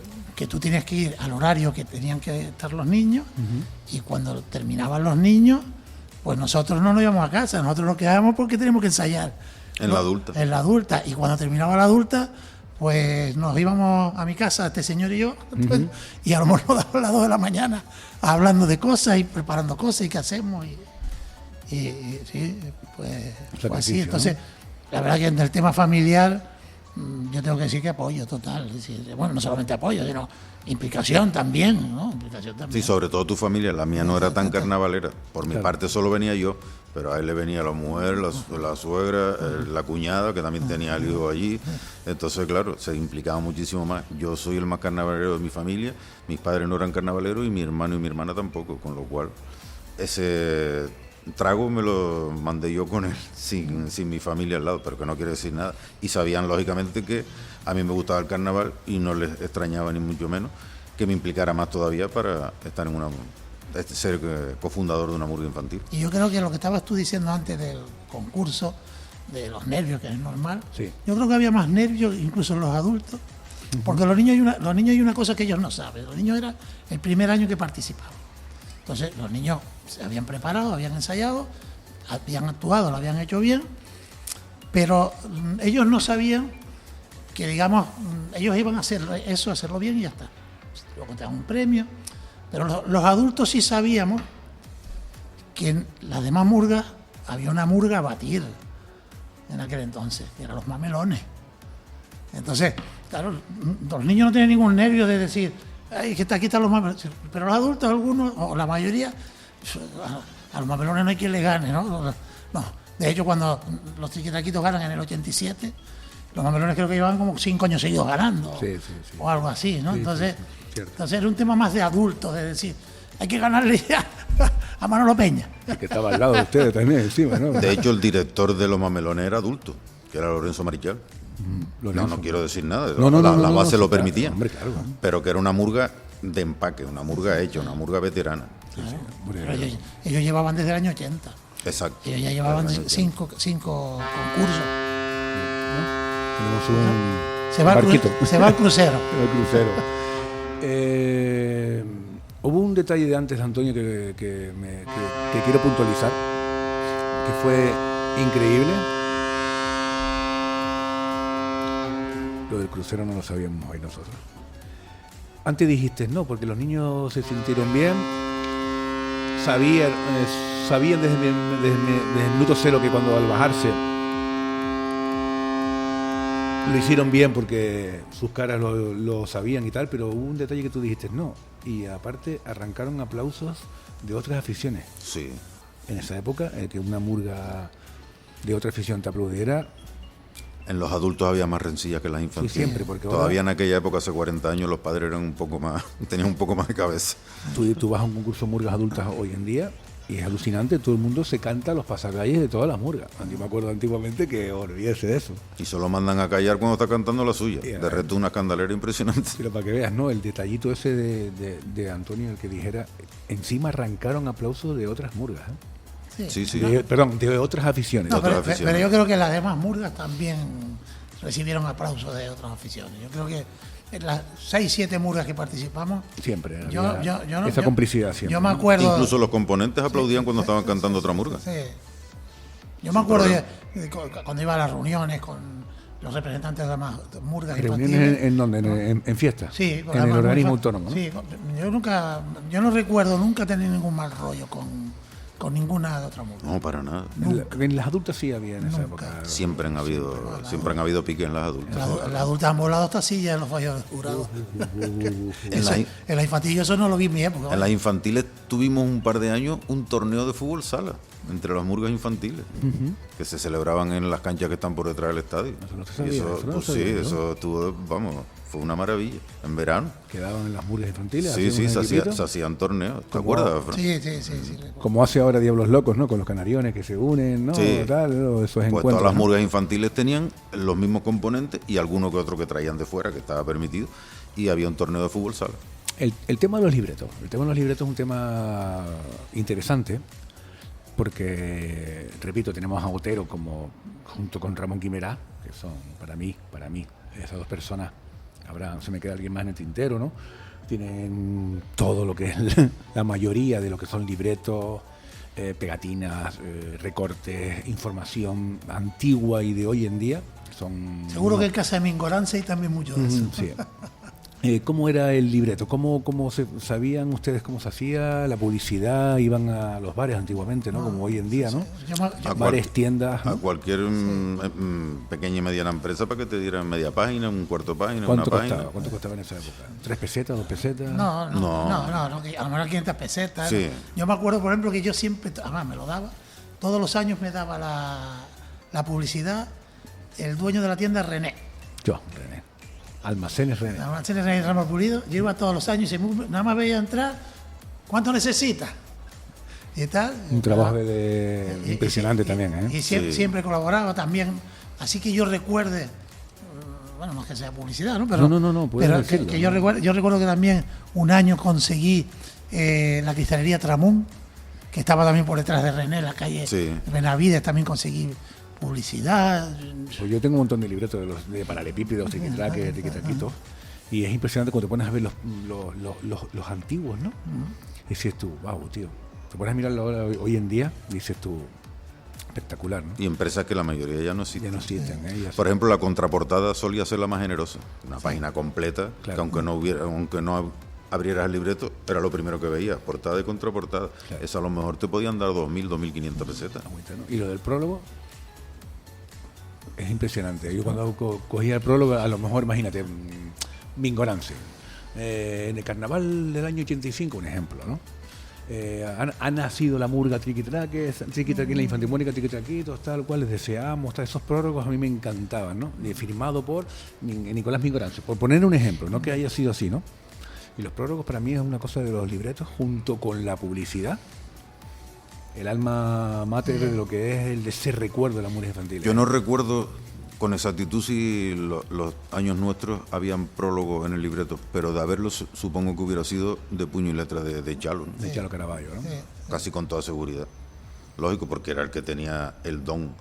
tú tienes que ir al horario que tenían que estar los niños, y cuando terminaban los niños, pues nosotros no nos íbamos a casa, nosotros nos quedábamos porque teníamos que ensayar. En la adulta. En la adulta. Y cuando terminaba la adulta, pues nos íbamos a mi casa, este señor y yo, y a lo mejor nos daban las 2 de la mañana hablando de cosas y preparando cosas y qué hacemos. Y sí, pues así. Entonces, la verdad que en el tema familiar, yo tengo que decir que apoyo total. Es decir, bueno, no solamente apoyo, sino implicación también, ¿no? Implicación también. Sí, sobre todo tu familia. La mía no era tan carnavalera. Por mi parte solo venía yo, pero a él le venía la mujer, la suegra, la cuñada, que también tenía el hijo allí. Entonces, claro, se implicaba muchísimo más. Yo soy el más carnavalero de mi familia, mis padres no eran carnavaleros y mi hermano y mi hermana tampoco, con lo cual ese trago me lo mandé yo con él, sin mi familia al lado, pero que no quiere decir nada. Y sabían, lógicamente, que a mí me gustaba el carnaval y no les extrañaba ni mucho menos que me implicara más todavía para estar en ser cofundador de una murga infantil. Y yo creo que lo que estabas tú diciendo antes del concurso, de los nervios, que es normal, sí. Yo creo que había más nervios incluso en los adultos, porque los niños hay una cosa que ellos no saben. Los niños era el primer año que participaban. Entonces los niños se habían preparado, habían ensayado, habían actuado, lo habían hecho bien, pero ellos no sabían que, digamos, ellos iban a hacer eso, hacerlo bien y ya está. Luego te dan un premio, pero los adultos sí sabíamos que en las demás murgas había una murga a batir en aquel entonces, que eran los mamelones. Entonces, claro, los niños no tienen ningún nervio de decir, ay, que aquí están los mamelones, pero los adultos, algunos, o la mayoría, a los mamelones no hay quien le gane, ¿no? No. De hecho, cuando los triquitraquitos ganan en el 87, los mamelones creo que llevaban como 5 años seguidos ganando, sí. o algo así, ¿no? Sí, entonces, sí. Entonces era un tema más de adultos, de decir, hay que ganarle ya a Manolo Peña. Y que estaba al lado de ustedes también encima, ¿no? De hecho, el director de los mamelones era adulto, que era Lorenzo Marichal. No quiero decir nada, las bases lo permitían, hombre, claro. pero que era una murga de empaque, una murga hecha, una murga veterana. Pero ellos llevaban desde el año 80. Exacto. Ellos ya llevaban 5 concursos. Tenemos un Se va barquito. Se va al crucero. El crucero. Hubo un detalle de antes, Antonio, que quiero puntualizar, que fue increíble. Lo del crucero no lo sabíamos hoy nosotros. Antes dijiste no, porque los niños se sintieron bien, sabían desde el minuto cero que cuando al bajarse lo hicieron bien porque sus caras lo sabían y tal, pero hubo un detalle que tú dijiste no, y aparte arrancaron aplausos de otras aficiones. Sí. En esa época, que una murga de otra afición te aplaudiera. En los adultos había más rencillas que en las infantiles. Sí, siempre, porque todavía en aquella época, hace 40 años, los padres eran un poco más, tenían un poco más de cabeza. Tú vas a un concurso de murgas adultas hoy en día y es alucinante, todo el mundo se canta los pasacalles de todas las murgas. Yo me acuerdo antiguamente que olvídese de eso. Y solo mandan a callar cuando está cantando la suya. De resto, una escandalera impresionante. Pero para que veas, ¿no? El detallito ese de Antonio, el que dijera, encima arrancaron aplausos de otras murgas, ¿eh? Sí. Perdón, de otras aficiones. No, pero yo creo que las demás murgas también recibieron aplausos de otras aficiones. Yo creo que en las 6-7 murgas que participamos, siempre. Esa complicidad siempre. Yo me acuerdo. Incluso los componentes aplaudían cuando estaban cantando otra murga. Sí. Yo me acuerdo cuando iba a las reuniones con los representantes de las murgas ¿reuniones infantiles. en dónde? ¿En fiestas? Sí. En el organismo autónomo, ¿no? Sí. Yo no recuerdo nunca tener ningún mal rollo con ninguna de otra murga. No, para nada. En las adultas sí había en esa época. Siempre han habido piques en las adultas. Las adultas han volado hasta sillas en los fallos jurados. En la infantil eso no lo vi en mi época. En las infantiles tuvimos un par de años un torneo de fútbol sala entre las murgas infantiles que se celebraban en las canchas que están por detrás del estadio. Eso estuvo, fue una maravilla. En verano. ¿Quedaban en las murgas infantiles? Sí, se hacían torneos. ¿Te acuerdas, Fran? Sí. Como hace ahora Diablos Locos, ¿no? Con los canariones que se unen, ¿no? Sí. Esos pues encuentros, todas las ¿no? murgas infantiles tenían los mismos componentes y alguno que otro que traían de fuera, que estaba permitido, y había un torneo de fútbol sala. El tema de los libretos. El tema de los libretos es un tema interesante porque, repito, tenemos a Otero como junto con Ramón Quimerá, que son para mí, esas dos personas, se me queda alguien más en el tintero, ¿no? Tienen todo lo que es la mayoría de lo que son libretos, pegatinas, recortes, información antigua y de hoy en día. Seguro que en casa de Mingorance hay también mucho de eso. Sí. ¿Cómo era el libreto? ¿Cómo sabían ustedes cómo se hacía la publicidad? Iban a los bares antiguamente, ¿no? Como hoy en día, ¿no? Bares, tiendas, ¿no? A cualquier pequeña y mediana empresa para que te dieran media página, un cuarto página, ¿Cuánto una costaba? página. ¿Cuánto costaba en esa época? ¿3 pesetas, 2 pesetas? No, a lo mejor 500 pesetas. Sí. Yo me acuerdo, por ejemplo, que yo siempre, además me lo daba, todos los años me daba la publicidad el dueño de la tienda, René. René. Almacenes René. Almacenes René Ramos Pulido. Yo iba todos los años y nada más veía entrar, ¿cuánto necesita? Y tal. Un trabajo impresionante también, ¿eh? Y siempre colaboraba también. Así que yo recuerde, bueno, no es que sea publicidad, ¿no? Pero, no, pero decirlo, que yo recuerdo que también un año conseguí la cristalería Tramún, que estaba también por detrás de René, en la calle Benavides, también conseguí publicidad. Pues yo tengo un montón de libretos de paralelepípedos, triquitraquitos, y es impresionante cuando te pones a ver los antiguos, ¿no? Y dices tú, wow, tío. Te pones a mirarlo ahora, hoy en día, dices tú, espectacular, ¿no? Y empresas que la mayoría ya no existen. Ya no existen, ¿eh? Por ejemplo, la contraportada solía ser la más generosa. Una página completa, claro, que aunque no abrieras el libreto, era lo primero que veías, portada y contraportada. Claro. Eso a lo mejor te podían dar 2.000, 2.500 pesetas. ¿Y lo del prólogo? Es impresionante. Yo cuando cogía el prólogo, a lo mejor, imagínate, Mingorance. En el carnaval del año 85, un ejemplo, ¿no? Ha nacido la murga Triquitraque en la Infantimónica, Triquitraquitos, tal cual, les deseamos, tal, esos prólogos a mí me encantaban, ¿no? Firmado por Nicolás Mingorance, por poner un ejemplo, no que haya sido así, ¿no? Y los prólogos para mí es una cosa de los libretos junto con la publicidad, el alma mater de lo que es el de ese recuerdo de la música infantil. Yo no recuerdo con exactitud si los años nuestros habían prólogos en el libreto, pero de haberlos supongo que hubiera sido de puño y letra de Chalo, ¿no? De Chalo Caraballo, ¿no? Sí. Casi con toda seguridad. Lógico, porque era el que tenía el don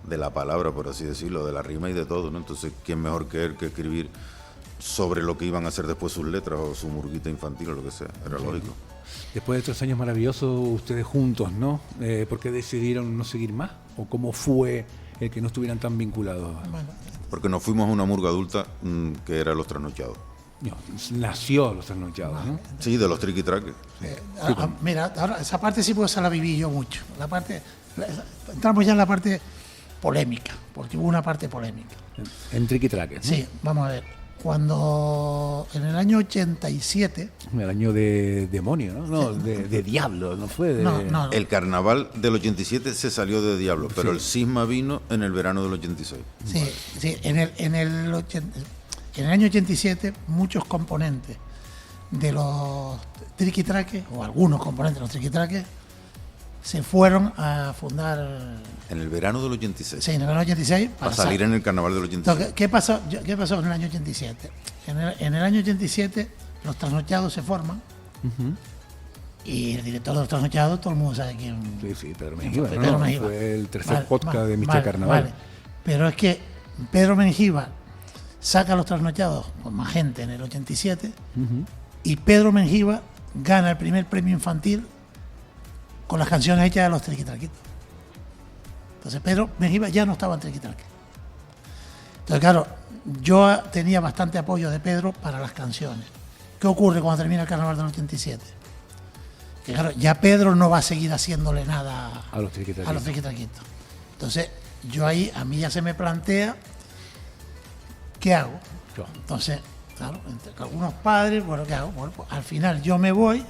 de la palabra, por así decirlo, de la rima y de todo, ¿no? Entonces, ¿quién mejor que él que escribir sobre lo que iban a hacer después sus letras o su murguita infantil o lo que sea? Era lógico. Después de estos años maravillosos, ustedes juntos, ¿no? ¿Por qué decidieron no seguir más? ¿O cómo fue el que no estuvieran tan vinculados? Bueno, porque nos fuimos a una murga adulta que era Los Trasnochados. No, nació Los Trasnochados, ¿no? Sí, de los triquitraques. mira, ahora esa parte sí pues la viví yo mucho. Entramos ya en la parte polémica, porque hubo una parte polémica. En Triquitraques, ¿no? Sí, vamos a ver. Cuando en el año 87... El año de demonio, ¿no? No, de diablo, ¿no fue? No. El carnaval del 87 se salió de diablo, pero el cisma vino en el verano del 86. Sí, en el año 87 muchos componentes de los triquitraques, o algunos componentes de los triquitraques, se fueron a fundar... En el verano del 86. Sí, en el verano del 86. Para salir en el carnaval del 87. Entonces, ¿qué pasó en el año 87? En el año 87 los Trasnochados se forman, y el director de los Trasnochados, todo el mundo sabe quién. Sí, Pedro Mengibar. Pedro Mengibar. Fue el tercer podcast de Mr. Carnaval. Vale. Pero es que Pedro Mengibar saca a los Trasnochados con más gente en el 87, y Pedro Mengibar gana el primer premio infantil con las canciones hechas de los Triquitraquitos. Entonces Pedro Mengibar ya no estaba en Triquitraque. Entonces, claro, yo tenía bastante apoyo de Pedro para las canciones. ¿Qué ocurre cuando termina el carnaval del 87? Que claro, ya Pedro no va a seguir haciéndole nada a los Triquitraquitos. Entonces, a mí ya se me plantea, ¿qué hago? Entonces, claro, entre algunos padres, bueno, ¿qué hago? Bueno, pues, al final yo me voy.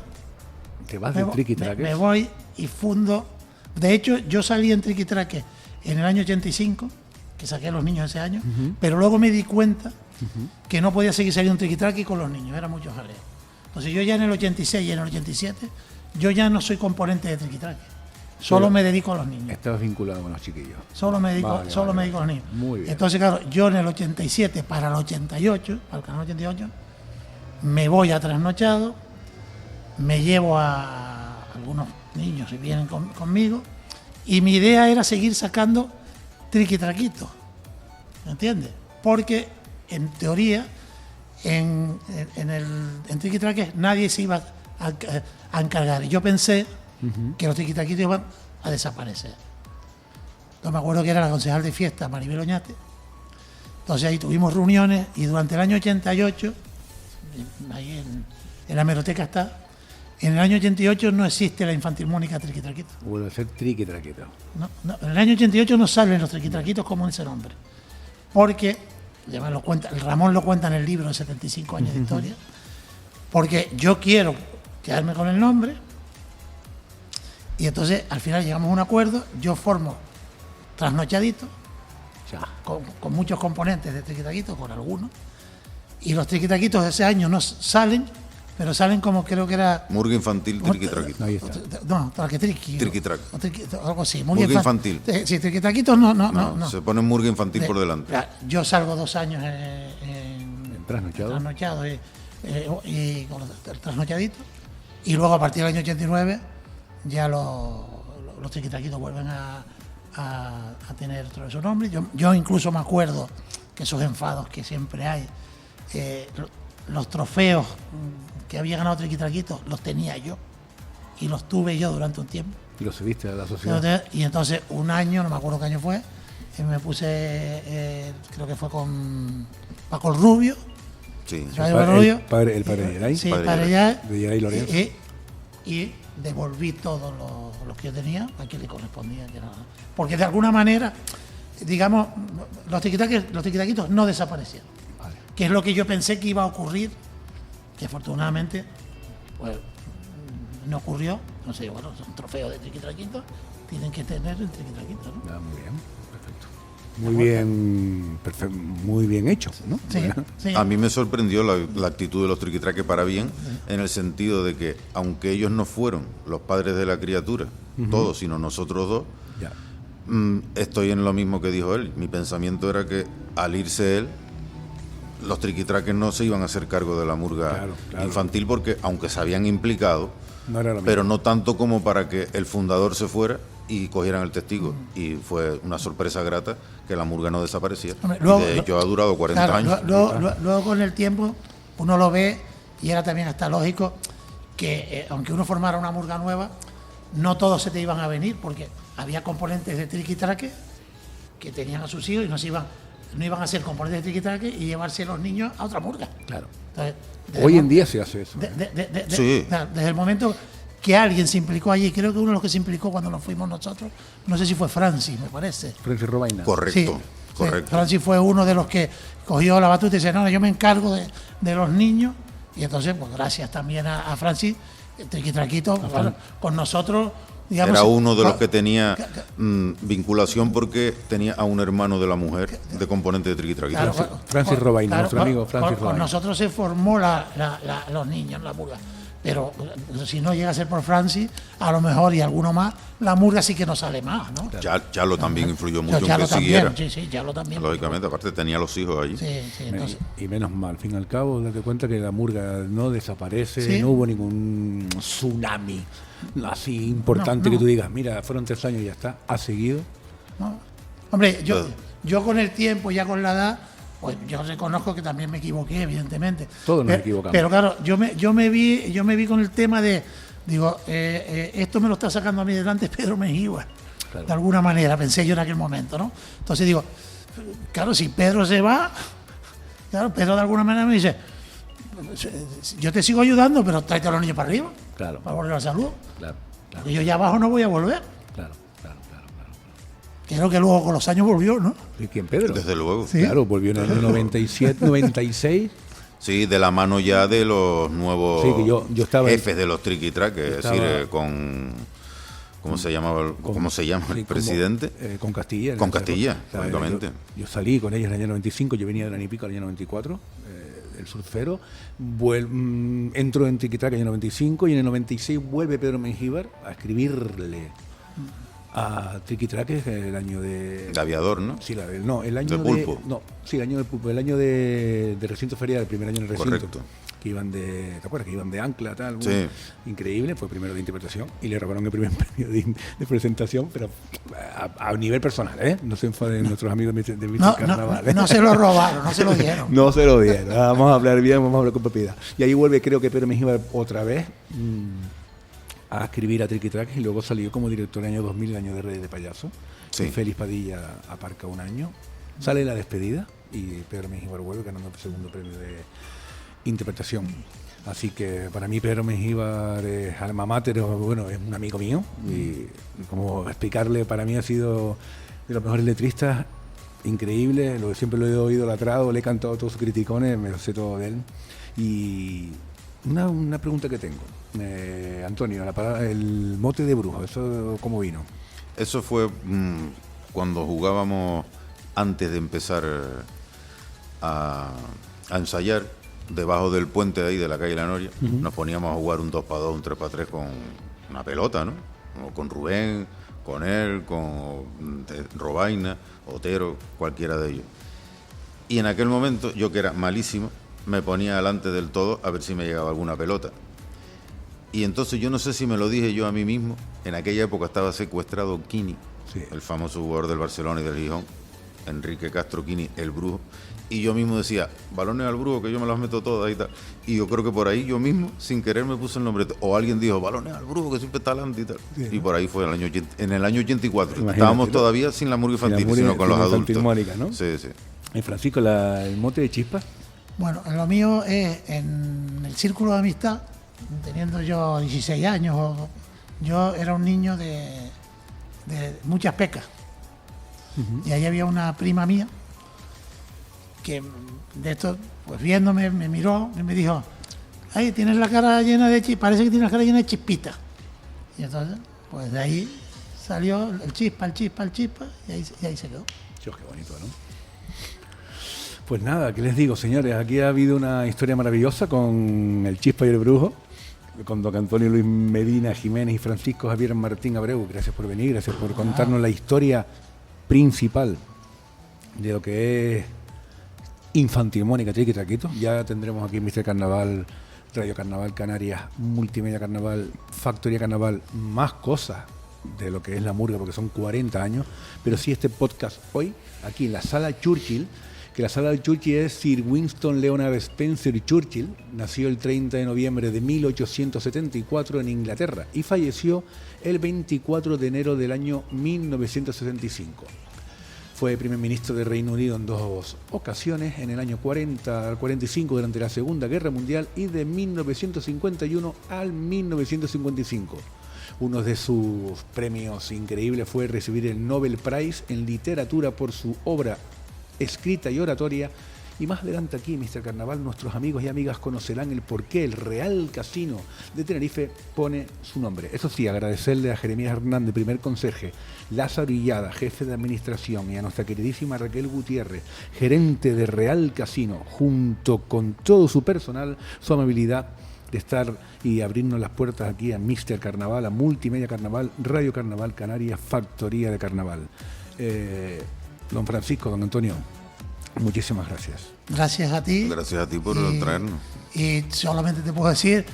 ¿Te vas de Triquitraque? Me voy y fundo. De hecho, yo salí en Triquitraque en el año 85, que saqué a los niños ese año, pero luego me di cuenta que no podía seguir saliendo en Triquitraque con los niños, era mucho jaleo. Entonces yo ya en el 86 y en el 87, yo ya no soy componente de Triquitraque, solo me dedico a los niños. Estabas vinculado con los chiquillos. Solo me dedico a los niños. Muy bien. Entonces, claro, yo en el 87 para el 88, para el canal 88, me voy a Trasnochado, me llevo a algunos niños que vienen conmigo, y mi idea era seguir sacando triquitraquitos, ¿me entiendes? Porque en teoría en triquitraques nadie se iba a encargar. Yo pensé que los triquitraquitos iban a desaparecer. Entonces me acuerdo que era la concejal de fiesta, Maribel Oñate. Entonces ahí tuvimos reuniones y durante el año 88, ahí en la hemeroteca está, en el año 88 no existe la infantil Mónica Triquitraquito. Vuelve a ser triquitraquito. No, en el año 88 no salen los triquitraquitos como ese nombre. Porque, además lo cuenta, el Ramón lo cuenta en el libro de 75 años de historia, porque yo quiero quedarme con el nombre y entonces al final llegamos a un acuerdo, yo formo Trasnochadito, Ya. con muchos componentes de triquitraquito, con algunos, y los triquitraquitos de ese año no salen, pero salen como creo que era... Murga infantil, triquitraquito. Ahí está. No, traquetriqui. Triquitraque. Algo así. Murga infantil. Sí, triquitraquitos no. Se pone murga infantil por delante. Yo salgo 2 años en Trasnochado. Trasnochado y con el Trasnochadito, y luego a partir del año 89 ya los triquitraquitos vuelven a tener otro su nombre. Yo incluso me acuerdo que esos enfados que siempre hay, los trofeos que había ganado Triquitraquito los tenía yo y los tuve yo durante un tiempo. Y lo subiste a la sociedad. Y entonces un año, no me acuerdo qué año fue, me puse, creo que fue con Paco el Rubio. Sí. El padre de Yeray. Sí, Padre padre Yeray. De Yeray Lorenzo. Y devolví todos los que yo tenía a quien le correspondía. Porque de alguna manera, digamos, los triquitaquitos no desaparecieron. Vale. Que es lo que yo pensé que iba a ocurrir, que afortunadamente pues, no ocurrió. No sé, bueno, son trofeos de triquitraquitos, tienen que tener el triquitraquito, ¿no? Ah, muy bien, perfecto. Muy bien hecho, ¿no? Sí, sí. A mí me sorprendió la actitud de los triquitraques para bien, en el sentido de que, aunque ellos no fueron los padres de la criatura, todos, sino nosotros dos, Ya. estoy en lo mismo que dijo él. Mi pensamiento era que al irse él, los triquitraques no se iban a hacer cargo de la murga Claro. infantil, porque aunque se habían implicado, No era lo pero mismo. no tanto como para que el fundador se fuera y cogieran el testigo. Y fue una sorpresa grata que la murga no desapareciera. Hombre, Y luego- de hecho ha durado 40 Claro, años. Luego con el tiempo uno lo ve y era también hasta lógico que aunque uno formara una murga nueva, no todos se te iban a venir porque había componentes de triquitraque que tenían a sus hijos y no iban a ser componentes de triquitraque y llevarse a los niños a otra murga. Claro. Entonces, Hoy en día se hace eso. Sí. Desde el momento que alguien se implicó allí, creo que uno de los que se implicó cuando nos fuimos nosotros, no sé si fue Francis, me parece. Francis Robaina. Correcto, Sí, correcto. Francis fue uno de los que cogió la batuta y dice, no, yo me encargo de los niños. Y entonces, pues gracias también a Francis, Triquitraquito, bueno, con nosotros, digamos... Era uno de los que tenía vinculación porque tenía a un hermano de la mujer de componente de triquitraquito. Claro, Francis Robaina, nuestro amigo con Francis Robaina. nosotros se formó los niños, la murga. Pero si no llega a ser por Francis, a lo mejor y alguno más, la murga sí que no sale más, ¿no? Chalo también influyó mucho en Chalo que también, siguiera. sí, Chalo también. Lógicamente, aparte tenía los hijos allí. Sí, entonces... Y menos mal, al fin y al cabo, date cuenta que la murga no desaparece, Sí. no hubo ningún tsunami así importante No. que tú digas, mira, fueron 3 años y ya está, ha seguido. ¿no? Hombre, yo con el tiempo, ya con la edad, pues yo reconozco que también me equivoqué, evidentemente. Todos nos Pero- equivocamos. Pero claro, yo me vi con el tema de, digo, esto me lo está sacando a mí delante Pedro Mengíbar, Claro. de alguna manera, pensé yo en aquel momento, ¿no? Entonces digo, claro, si Pedro se va, claro, Pedro de alguna manera me dice, yo te sigo ayudando, pero tráete a los niños para arriba, Claro. para volver a la salud. Claro, claro, Porque yo ya abajo no voy a volver. claro. Creo que luego con los años volvió, ¿no? ¿Y quién, Pedro? Desde luego. Sí. Claro, volvió en el año 97, 96. Sí, de la mano ya de los nuevos Sí, que yo estaba en- jefes de los triquitraques, es estaba- decir, con... ¿Cómo se llama Sí, el presidente? Con Castilla. Con Castilla, O sea, lógicamente. yo salí con ellos en el año 95, yo venía del año y pico al año 94, el surfero. Entro en Triquitraque en el año 95 y en el 96 vuelve Pedro Mengíbar a escribirle a Triquitraque el año de... De aviador, ¿no? Sí, el año ¿De pulpo? No, sí, el año de pulpo, el año de recinto ferial, el primer año en el recinto. Correcto. que iban ¿te acuerdas? Que iban de ancla, tal. Sí. Increíble, fue primero de interpretación y le robaron el primer premio de presentación, pero a nivel personal, ¿eh? No se enfaden nuestros amigos de Mr. Carnaval. No se lo robaron, no se lo dieron. No se lo dieron. Vamos a hablar bien, vamos a hablar con propiedad. Y ahí vuelve, creo que Pedro Mengíbar otra vez a escribir a Tricky Track y luego salió como director en el año 2000, el año de Reyes de Payaso. Sí. Y Félix Padilla aparca un año. Sale la despedida y Pedro Mengíbar vuelve ganando el segundo premio de interpretación. Así que para mí Pedro Mengíbar es alma mater, bueno, es un amigo mío y como explicarle, para mí ha sido de los mejores letristas, increíble, siempre lo he idolatrado, le he cantado todos sus criticones, me lo sé todo de él. Y una pregunta que tengo, Antonio, el mote de brujo, ¿eso cómo vino? Eso fue cuando jugábamos, antes de empezar a ensayar, debajo del puente de ahí de la calle La Noria, nos poníamos a jugar un 2x2, un 3x3 con una pelota, ¿no? O con Rubén, con él, con Robaina, Otero, cualquiera de ellos. Y en aquel momento, yo que era malísimo, me ponía delante del todo a ver si me llegaba alguna pelota. Y entonces yo no sé si me lo dije yo a mí mismo, en aquella época estaba secuestrado Quini, sí, el famoso jugador del Barcelona y del Gijón, Enrique Castro Quini, el brujo, y yo mismo decía, balones al brujo, que yo me las meto todas y tal. Y yo creo que por ahí yo mismo, sin querer, me puse el nombre, o alguien dijo, balones al brujo, que siempre está adelante y tal. Sí, ¿no? Y por ahí fue en el año 84. Imagínate, estábamos todavía sin la murga infantil, sino con los adultos. Mónica, ¿no? Sí, sí. ¿Y Francisco, el mote de Chispa? Bueno, lo mío es en el círculo de amistad, teniendo yo 16 años, yo era un niño de muchas pecas. Y ahí había una prima mía que de esto, pues viéndome, me miró y me dijo, ay, tienes la cara llena de chispas, parece que tienes la cara llena de chispitas. Y entonces, pues de ahí salió el chispa, y ahí se quedó. Dios, qué bonito, ¿no? Pues nada, ¿qué les digo, señores? Aquí ha habido una historia maravillosa con el Chispa y el Brujo, con don Antonio Luis Medina Jiménez y Francisco Javier Martín Abreu. Gracias por venir, gracias por contarnos la historia principal de lo que es Infantil Mónica, Triqui Traquito. Ya tendremos aquí Mr. Carnaval, Radio Carnaval Canarias, Multimedia Carnaval, Factoría Carnaval, más cosas de lo que es la murga, porque son 40 años. Pero sí, este podcast hoy, aquí en la Sala Churchill, que la Sala Churchill es Sir Winston Leonard Spencer Churchill, nació el 30 de noviembre de 1874 en Inglaterra y falleció el 24 de enero del año 1965. Fue primer ministro del Reino Unido en 2 ocasiones, en el año 40 al 45 durante la Segunda Guerra Mundial y de 1951 al 1955. Uno de sus premios increíbles fue recibir el Nobel Prize en Literatura por su obra escrita y oratoria. Y más adelante aquí, Mr. Carnaval, nuestros amigos y amigas conocerán el por qué el Real Casino de Tenerife pone su nombre. Eso sí, agradecerle a Jeremías Hernández, primer conserje, Lázaro Illada, jefe de administración, y a nuestra queridísima Raquel Gutiérrez, gerente de Real Casino, junto con todo su personal, su amabilidad de estar y abrirnos las puertas aquí a Mr. Carnaval, a Multimedia Carnaval, Radio Carnaval Canarias, Factoría de Carnaval. Don Francisco, don Antonio, muchísimas gracias. Gracias a ti. Gracias a ti por traernos. Y solamente te puedo decir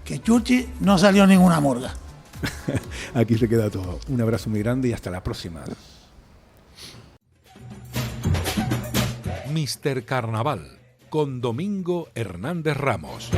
que Churchill no salió ninguna murga. Aquí se queda todo. Un abrazo muy grande y hasta la próxima. Mr. Carnaval con Domingo Hernández Ramos.